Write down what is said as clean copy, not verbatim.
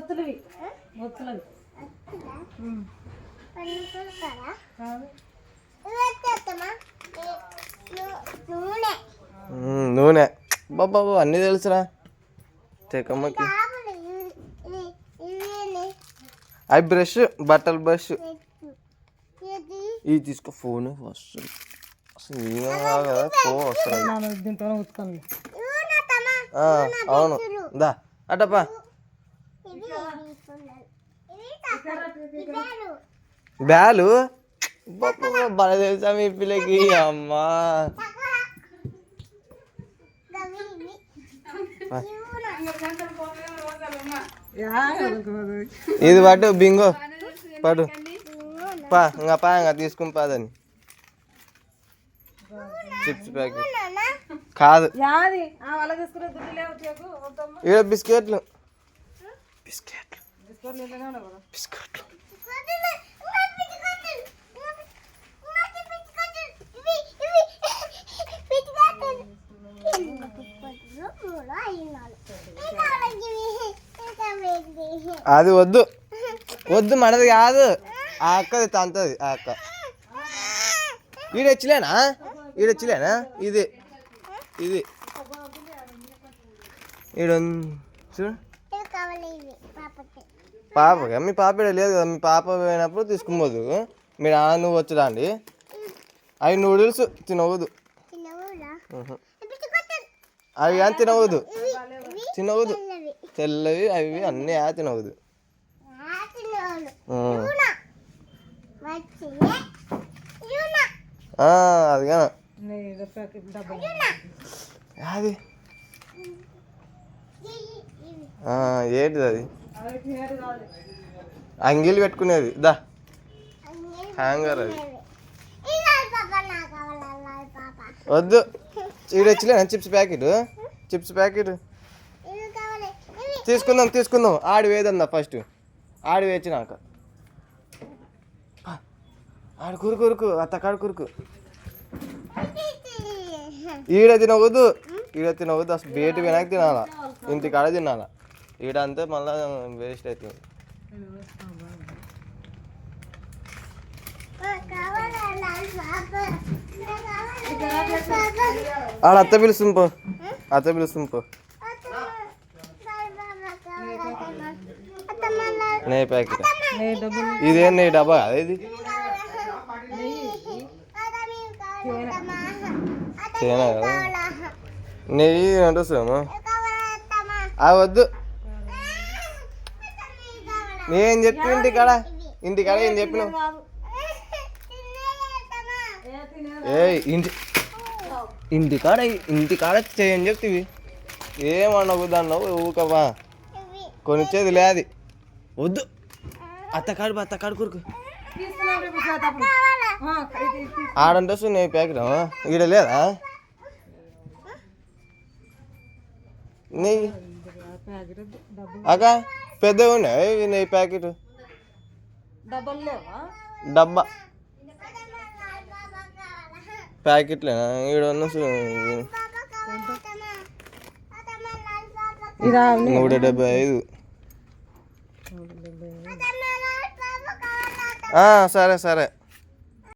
ఒత్తులవి ఒత్తులవి నూనె బాబా అన్నీ తెలుసురా తెకమ్మకి. అవి బ్రష్ బట్టల బ్రష్ ఇవి తీసుకో. ఫోన్ వస్తుంది అసలు కదా ఫోన్ వస్తుంది. దీంతో ఉతుకోండి. అవును దా అటప్పా. బ్యాలు బాగా తెలుసా మీ పిల్లకి? అమ్మా ఇది పట్టు బింగో పట్టు పా ఇంకా తీసుకుని పాదని. చిప్స్ ప్యాకెట్ కాదు ఇక బిస్కెట్లు బిస్కెట్లు బిస్కెట్లు. అది వద్దు వద్దు మనది కాదు. ఆ అక్కది తంతది. ఆ అక్క ఈడొచ్చిలేనా ఇది ఇది ఈడ చూడు. పాపగా మీ పాప లేదు కదా. మీ పాప పోయినప్పుడు తీసుకుపోదు. మీరు నువ్వు వచ్చురా అండి. అవి నూడిల్స్ తినవద్దు. అవి కానీ తినవద్దు తెల్లవి అవి అన్నీ తినవద్దు. అది కానీ అది ఏంటిది అది? అంగిల్ పెట్టుకునేది దా హ్యాంగర్. అది వద్దు. ఈడొచ్చిలేనా చిప్స్ ప్యాకెట్ తీసుకుందాం. ఆడి వేదన్నా ఫస్ట్ ఆడి వేచినాక ఆడు కురుకు అత్తకాడు కురుకు. ఈడ తినవద్దు అసలు. బయట వినాక తినాలా, ఇంటికాడ తినాలా. ఈడ అంతే మళ్ళా వేస్ట్ అవుతుంది. ఆడ అత్త పిలుస్తుంది పో. నెయ్యి ప్యాకెట్ ఇదేం నెయ్యి డబ్బా కదా ఇది? తేనా కదా నెయ్యి అంటే సేమా. అది వద్దు. నేను చెప్పి ఇంటికాడ ఏం చెప్పినావు? ఇంటికాడ చేయని చెప్తివి. ఏమన్నావు దాన్నావు ఊకవా? కొనిచ్చేది లేదు. వద్దు. అత్తకాడు కొరకు ఆడంటే నెయ్యి ప్యాకెట్ ఈడ లేదా నెయ్యి? అక్క పెద్దగా ఉన్నాయి నెయ్యి ప్యాకెట్ డబ్బా ప్యాకెట్లేనా? ఈడ 175. సరే